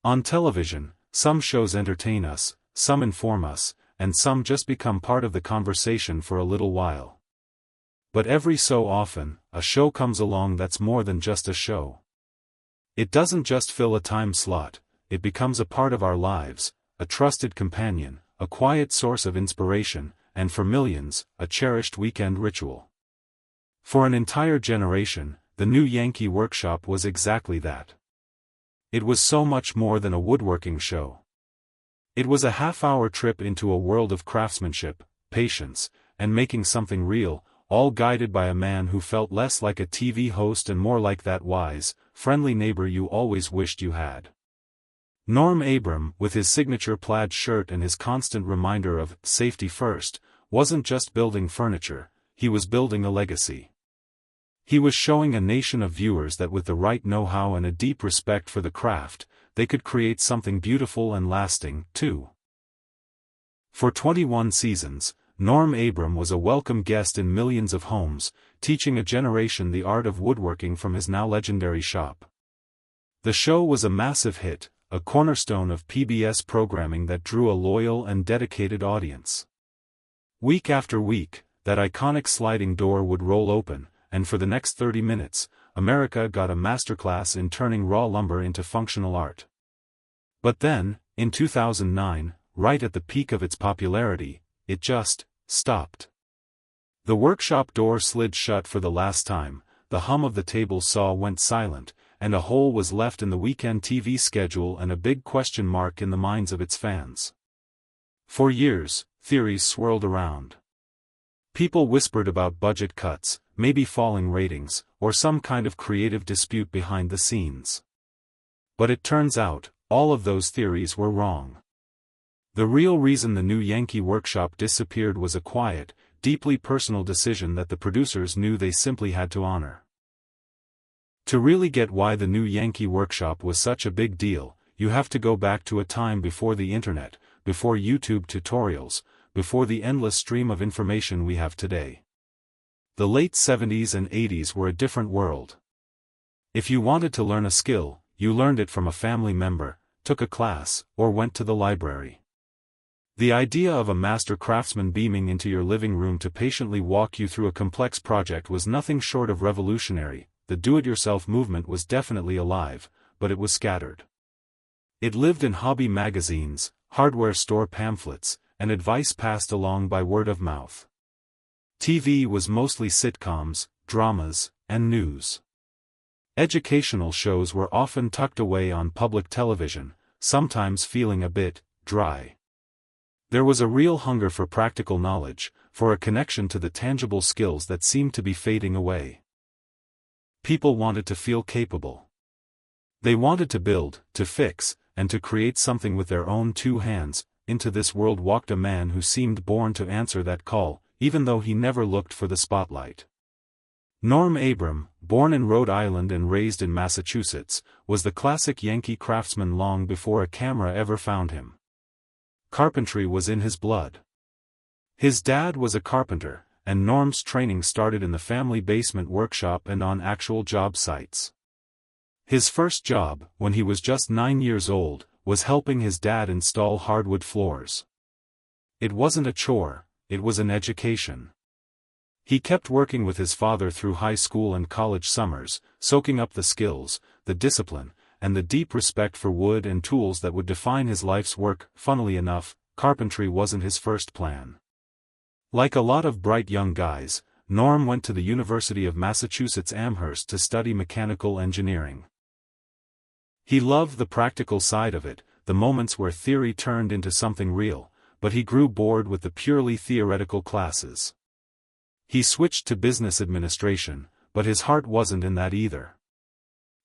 On television, some shows entertain us, some inform us, and some just become part of the conversation for a little while. But every so often, a show comes along that's more than just a show. It doesn't just fill a time slot, it becomes a part of our lives, a trusted companion, a quiet source of inspiration, and for millions, a cherished weekend ritual. For an entire generation, the new Yankee Workshop was exactly that. It was so much more than a woodworking show. It was a half-hour trip into a world of craftsmanship, patience, and making something real, all guided by a man who felt less like a TV host and more like that wise, friendly neighbor you always wished you had. Norm Abram, with his signature plaid shirt and his constant reminder of safety first, wasn't just building furniture, he was building a legacy. He was showing a nation of viewers that with the right know-how and a deep respect for the craft, they could create something beautiful and lasting, too. For 21 seasons, Norm Abram was a welcome guest in millions of homes, teaching a generation the art of woodworking from his now legendary shop. The show was a massive hit, a cornerstone of PBS programming that drew a loyal and dedicated audience. Week after week, that iconic sliding door would roll open, and for the next 30 minutes, America got a masterclass in turning raw lumber into functional art. But then, in 2009, right at the peak of its popularity, it just stopped. The workshop door slid shut for the last time, the hum of the table saw went silent, and a hole was left in the weekend TV schedule and a big question mark in the minds of its fans. For years, theories swirled around. People whispered about budget cuts, maybe falling ratings, or some kind of creative dispute behind the scenes. But it turns out, all of those theories were wrong. The real reason the new Yankee Workshop disappeared was a quiet, deeply personal decision that the producers knew they simply had to honor. To really get why the new Yankee Workshop was such a big deal, you have to go back to a time before the internet, before YouTube tutorials, before the endless stream of information we have today. The late 70s and 80s were a different world. If you wanted to learn a skill, you learned it from a family member, took a class, or went to the library. The idea of a master craftsman beaming into your living room to patiently walk you through a complex project was nothing short of revolutionary. The do-it-yourself movement was definitely alive, but it was scattered. It lived in hobby magazines, hardware store pamphlets, and advice passed along by word of mouth. TV was mostly sitcoms, dramas, and news. Educational shows were often tucked away on public television, sometimes feeling a bit dry. There was a real hunger for practical knowledge, for a connection to the tangible skills that seemed to be fading away. People wanted to feel capable. They wanted to build, to fix, and to create something with their own two hands. Into this world walked a man who seemed born to answer that call, even though he never looked for the spotlight. Norm Abram, born in Rhode Island and raised in Massachusetts, was the classic Yankee craftsman long before a camera ever found him. Carpentry was in his blood. His dad was a carpenter, and Norm's training started in the family basement workshop and on actual job sites. His first job, when he was just 9 years old, was helping his dad install hardwood floors. It wasn't a chore, it was an education. He kept working with his father through high school and college summers, soaking up the skills, the discipline, and the deep respect for wood and tools that would define his life's work. Funnily enough, carpentry wasn't his first plan. Like a lot of bright young guys, Norm went to the University of Massachusetts Amherst to study mechanical engineering. He loved the practical side of it, the moments where theory turned into something real, but he grew bored with the purely theoretical classes. He switched to business administration, but his heart wasn't in that either.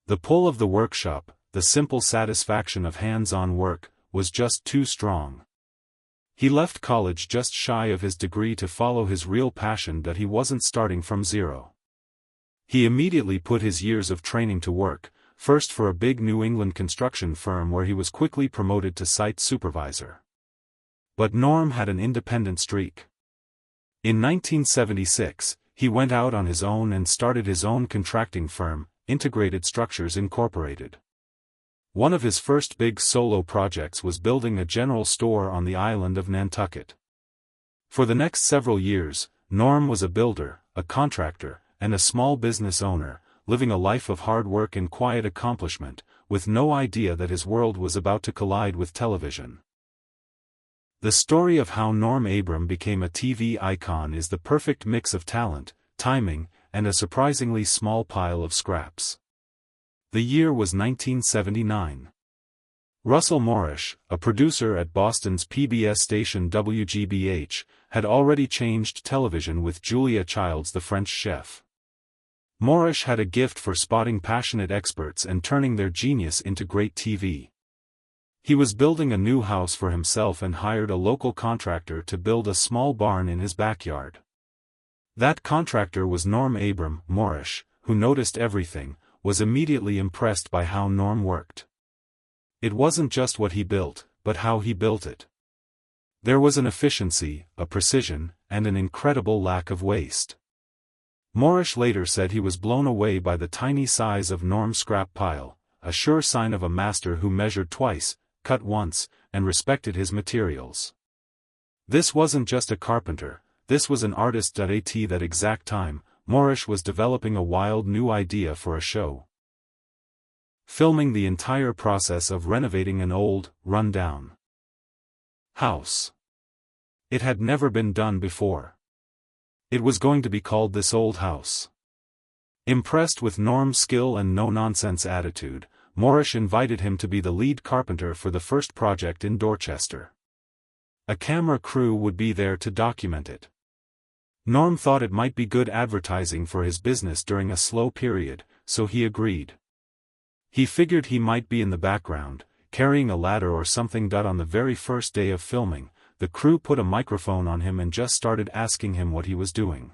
The pull of the workshop, the simple satisfaction of hands-on work, was just too strong. He left college just shy of his degree to follow his real passion, that he wasn't starting from zero. He immediately put his years of training to work, first for a big New England construction firm where he was quickly promoted to site supervisor. But Norm had an independent streak. In 1976, he went out on his own and started his own contracting firm, Integrated Structures Incorporated. One of his first big solo projects was building a general store on the island of Nantucket. For the next several years, Norm was a builder, a contractor, and a small business owner, living a life of hard work and quiet accomplishment, with no idea that his world was about to collide with television. The story of how Norm Abram became a TV icon is the perfect mix of talent, timing, and a surprisingly small pile of scraps. The year was 1979. Russell Morrish, a producer at Boston's PBS station WGBH, had already changed television with Julia Childs, the French chef. Morrish had a gift for spotting passionate experts and turning their genius into great TV. He was building a new house for himself and hired a local contractor to build a small barn in his backyard. That contractor was Norm Abram. Morrish, who noticed everything, was immediately impressed by how Norm worked. It wasn't just what he built, but how he built it. There was an efficiency, a precision, and an incredible lack of waste. Morrish later said he was blown away by the tiny size of Norm's scrap pile, a sure sign of a master who measured twice, cut once, and respected his materials. This wasn't just a carpenter, this was an artist. At that exact time, Morrish was developing a wild new idea for a show. Filming the entire process of renovating an old, run-down house. It had never been done before. It was going to be called This Old House. Impressed with Norm's skill and no-nonsense attitude, Morrish invited him to be the lead carpenter for the first project in Dorchester. A camera crew would be there to document it. Norm thought it might be good advertising for his business during a slow period, so he agreed. He figured he might be in the background, carrying a ladder or something. On the very first day of filming, the crew put a microphone on him and just started asking him what he was doing.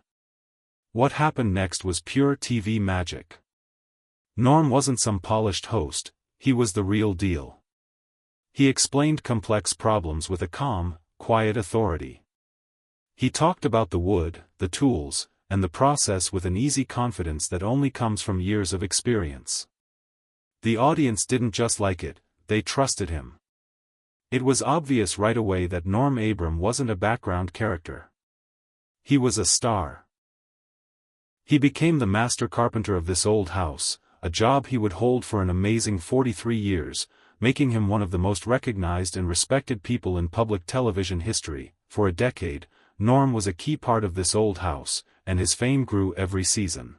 What happened next was pure TV magic. Norm wasn't some polished host, he was the real deal. He explained complex problems with a calm, quiet authority. He talked about the wood, the tools, and the process with an easy confidence that only comes from years of experience. The audience didn't just like it, they trusted him. It was obvious right away that Norm Abram wasn't a background character. He was a star. He became the master carpenter of This Old House, a job he would hold for an amazing 43 years, making him one of the most recognized and respected people in public television history. For a decade, Norm was a key part of This Old House, and his fame grew every season.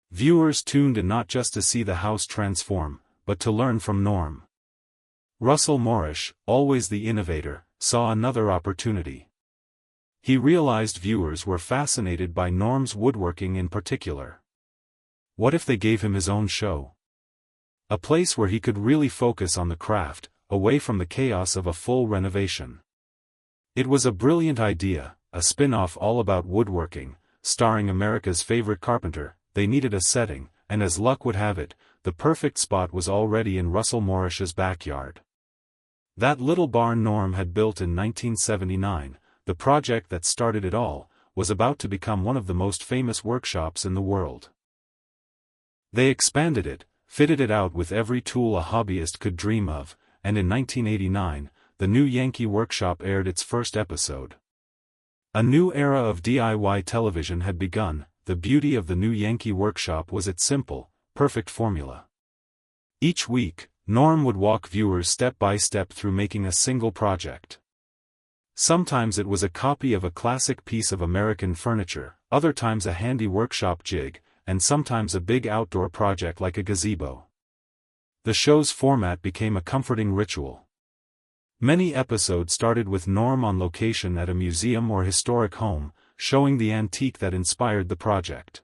Viewers tuned in not just to see the house transform, but to learn from Norm. Russell Morrish, always the innovator, saw another opportunity. He realized viewers were fascinated by Norm's woodworking in particular. What if they gave him his own show? A place where he could really focus on the craft, away from the chaos of a full renovation. It was a brilliant idea, a spin-off all about woodworking, starring America's favorite carpenter. They needed a setting, and as luck would have it, the perfect spot was already in Russell Morrish's backyard. That little barn Norm had built in 1979, the project that started it all, was about to become one of the most famous workshops in the world. They expanded it, fitted it out with every tool a hobbyist could dream of, and in 1989, the new Yankee workshop aired its first episode. A new era of DIY television had begun. The beauty of the new Yankee workshop was its simple, perfect formula. Each week, Norm would walk viewers step by step through making a single project. Sometimes it was a copy of a classic piece of American furniture, other times a handy workshop jig, and sometimes a big outdoor project like a gazebo. The show's format became a comforting ritual. Many episodes started with Norm on location at a museum or historic home, showing the antique that inspired the project.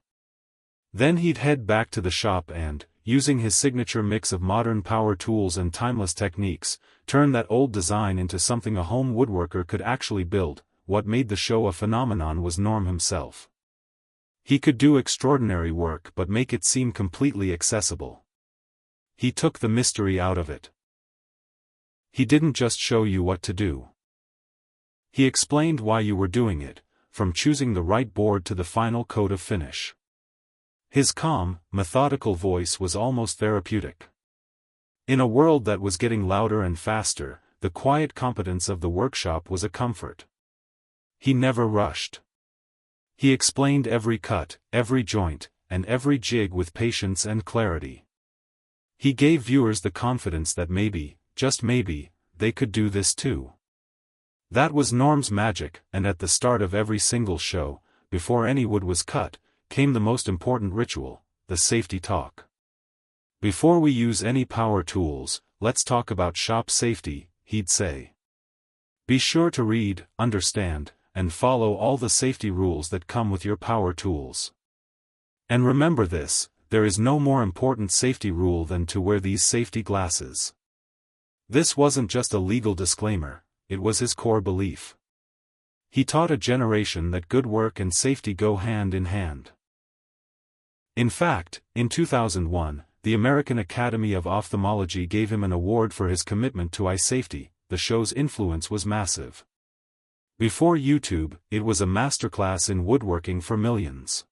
Then he'd head back to the shop and, using his signature mix of modern power tools and timeless techniques, turn that old design into something a home woodworker could actually build. What made the show a phenomenon was Norm himself. He could do extraordinary work but make it seem completely accessible. He took the mystery out of it. He didn't just show you what to do. He explained why you were doing it, from choosing the right board to the final coat of finish. His calm, methodical voice was almost therapeutic. In a world that was getting louder and faster, the quiet competence of the workshop was a comfort. He never rushed. He explained every cut, every joint, and every jig with patience and clarity. He gave viewers the confidence that maybe, just maybe, they could do this too. That was Norm's magic, and at the start of every single show, before any wood was cut, came the most important ritual, the safety talk. Before we use any power tools, let's talk about shop safety, he'd say. Be sure to read, understand, and follow all the safety rules that come with your power tools. And remember this, there is no more important safety rule than to wear these safety glasses. This wasn't just a legal disclaimer, it was his core belief. He taught a generation that good work and safety go hand in hand. In fact, in 2001, the American Academy of Ophthalmology gave him an award for his commitment to eye safety. The show's influence was massive. Before YouTube, it was a masterclass in woodworking for millions.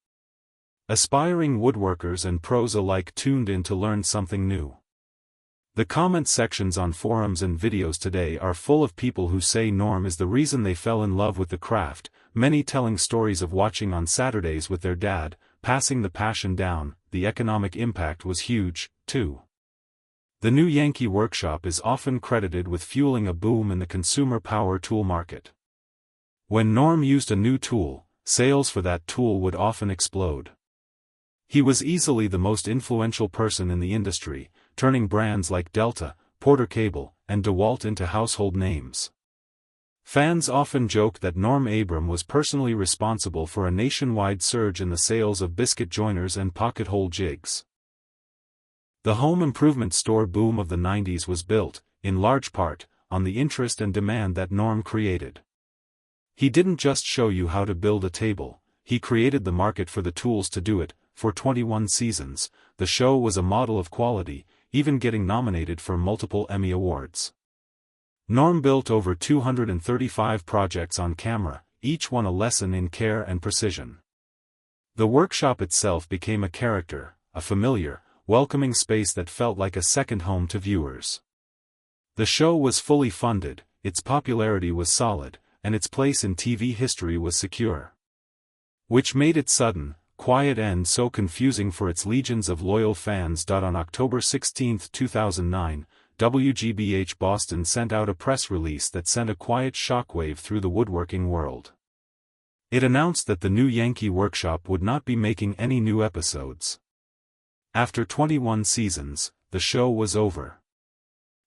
Aspiring woodworkers and pros alike tuned in to learn something new. The comment sections on forums and videos today are full of people who say Norm is the reason they fell in love with the craft, many telling stories of watching on Saturdays with their dad, passing the passion down. The economic impact was huge, too. The new Yankee workshop is often credited with fueling a boom in the consumer power tool market. When Norm used a new tool, sales for that tool would often explode. He was easily the most influential person in the industry, turning brands like Delta, Porter Cable, and DeWalt into household names. Fans often joke that Norm Abram was personally responsible for a nationwide surge in the sales of biscuit joiners and pocket hole jigs. The home improvement store boom of the 90s was built, in large part, on the interest and demand that Norm created. He didn't just show you how to build a table, he created the market for the tools to do it. For 21 seasons, the show was a model of quality, even getting nominated for multiple Emmy Awards. Norm built over 235 projects on camera, each one a lesson in care and precision. The workshop itself became a character, a familiar, welcoming space that felt like a second home to viewers. The show was fully funded, its popularity was solid, and its place in TV history was secure. Which made its sudden, quiet end so confusing for its legions of loyal fans. On October 16, 2009, WGBH Boston sent out a press release that sent a quiet shockwave through the woodworking world. It announced that the new Yankee workshop would not be making any new episodes. After 21 seasons, the show was over.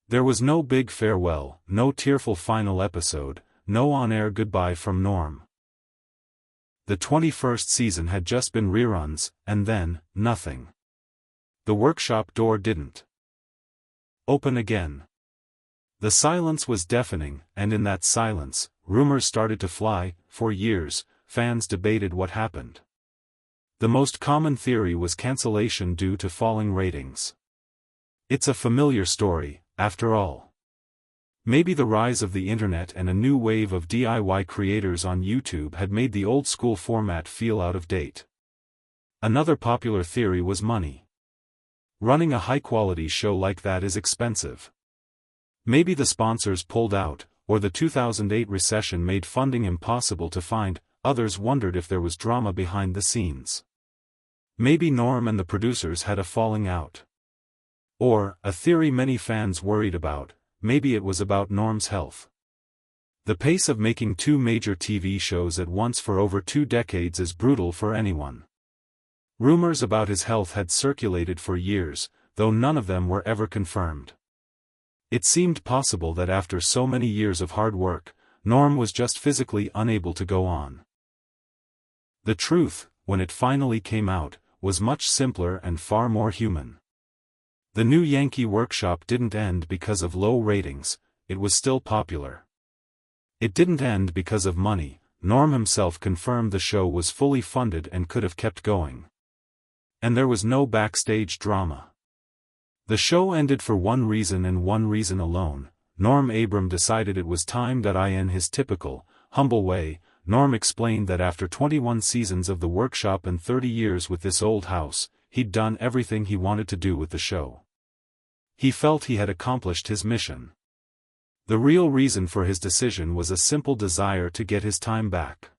There was no big farewell, no tearful final episode, no on-air goodbye from Norm. The 21st season had just been reruns, and then, nothing. The workshop door didn't open again. The silence was deafening, and in that silence, rumors started to fly. For years, fans debated what happened. The most common theory was cancellation due to falling ratings. It's a familiar story, after all. Maybe the rise of the internet and a new wave of DIY creators on YouTube had made the old-school format feel out of date. Another popular theory was money. Running a high-quality show like that is expensive. Maybe the sponsors pulled out, or the 2008 recession made funding impossible to find. Others wondered if there was drama behind the scenes. Maybe Norm and the producers had a falling out. Or, a theory many fans worried about, maybe it was about Norm's health. The pace of making two major TV shows at once for over 2 decades is brutal for anyone. Rumors about his health had circulated for years, though none of them were ever confirmed. It seemed possible that after so many years of hard work, Norm was just physically unable to go on. The truth, when it finally came out, was much simpler and far more human. The new Yankee workshop didn't end because of low ratings, it was still popular. It didn't end because of money. Norm himself confirmed the show was fully funded and could have kept going. And there was no backstage drama. The show ended for one reason and one reason alone. Norm Abram decided it was time that in his typical, humble way, Norm explained that after 21 seasons of the workshop and 30 years with this old house, he'd done everything he wanted to do with the show. He felt he had accomplished his mission. The real reason for his decision was a simple desire to get his time back.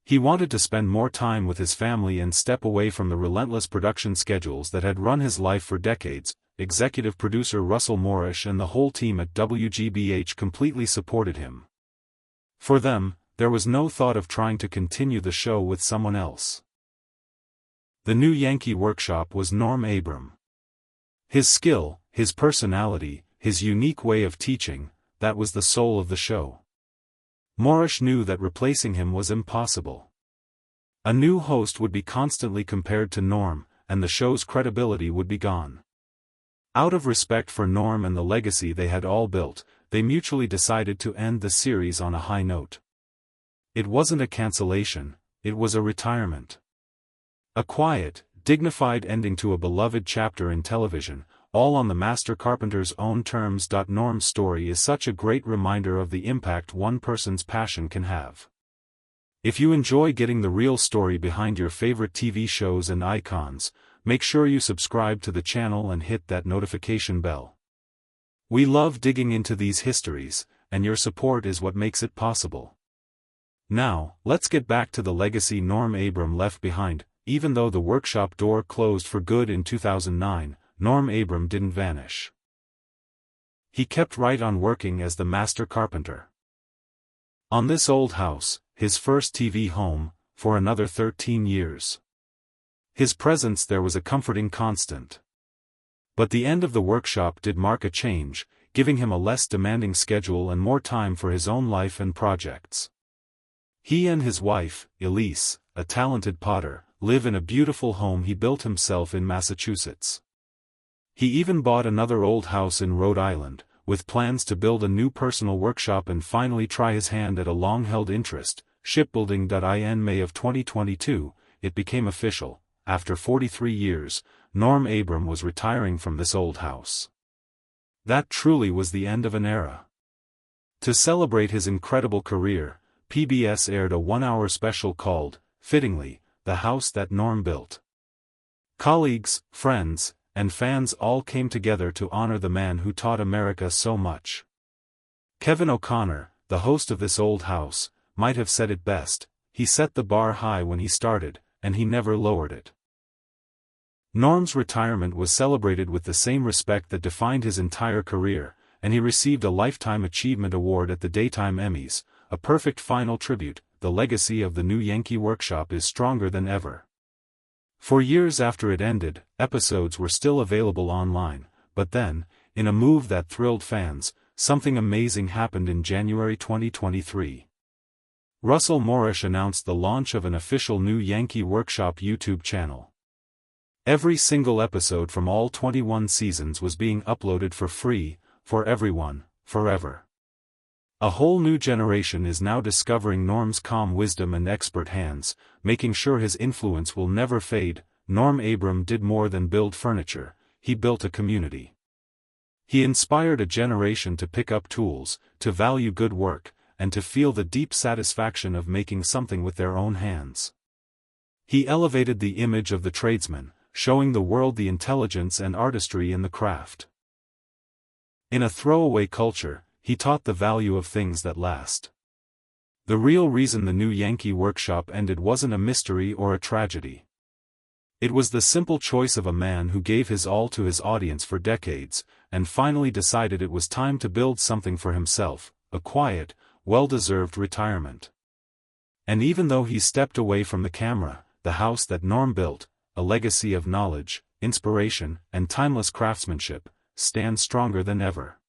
He wanted to spend more time with his family and step away from the relentless production schedules that had run his life for decades. Executive producer Russell Morrish and the whole team at WGBH completely supported him. For them, there was no thought of trying to continue the show with someone else. The new Yankee workshop was Norm Abram. His skill, his personality, his unique way of teaching, that was the soul of the show. Morrish knew that replacing him was impossible. A new host would be constantly compared to Norm, and the show's credibility would be gone. Out of respect for Norm and the legacy they had all built, they mutually decided to end the series on a high note. It wasn't a cancellation, it was a retirement. A quiet, dignified ending to a beloved chapter in television, all on the master carpenter's own terms. Norm's story is such a great reminder of the impact one person's passion can have. If you enjoy getting the real story behind your favorite TV shows and icons, make sure you subscribe to the channel and hit that notification bell. We love digging into these histories, and your support is what makes it possible. Now, let's get back to the legacy Norm Abram left behind. Even though the workshop door closed for good in 2009, Norm Abram didn't vanish. He kept right on working as the master carpenter. On this old house, his first TV home, for another 13 years. His presence there was a comforting constant. But the end of the workshop did mark a change, giving him a less demanding schedule and more time for his own life and projects. He and his wife, Elise, a talented potter, live in a beautiful home he built himself in Massachusetts. He even bought another old house in Rhode Island, with plans to build a new personal workshop and finally try his hand at a long-held interest, shipbuilding. In May of 2022, it became official. After 43 years, Norm Abram was retiring from this old house. That truly was the end of an era. To celebrate his incredible career, PBS aired a one-hour special called, fittingly, The House That Norm Built. Colleagues, friends, and fans all came together to honor the man who taught America so much. Kevin O'Connor, the host of this old house, might have said it best: he set the bar high when he started, and he never lowered it. Norm's retirement was celebrated with the same respect that defined his entire career, and he received a Lifetime Achievement Award at the Daytime Emmys, a perfect final tribute. The legacy of the new Yankee workshop is stronger than ever. For years after it ended, episodes were still available online, but then, in a move that thrilled fans, something amazing happened in January 2023. Russell Morrish announced the launch of an official new Yankee Workshop YouTube channel. Every single episode from all 21 seasons was being uploaded for free, for everyone, forever. A whole new generation is now discovering Norm's calm wisdom and expert hands, making sure his influence will never fade. Norm Abram did more than build furniture, he built a community. He inspired a generation to pick up tools, to value good work, and to feel the deep satisfaction of making something with their own hands. He elevated the image of the tradesman, showing the world the intelligence and artistry in the craft. In a throwaway culture, he taught the value of things that last. The real reason the new Yankee workshop ended wasn't a mystery or a tragedy. It was the simple choice of a man who gave his all to his audience for decades, and finally decided it was time to build something for himself, a quiet, well-deserved retirement. And even though he stepped away from the camera, the house that Norm built, a legacy of knowledge, inspiration, and timeless craftsmanship, stands stronger than ever.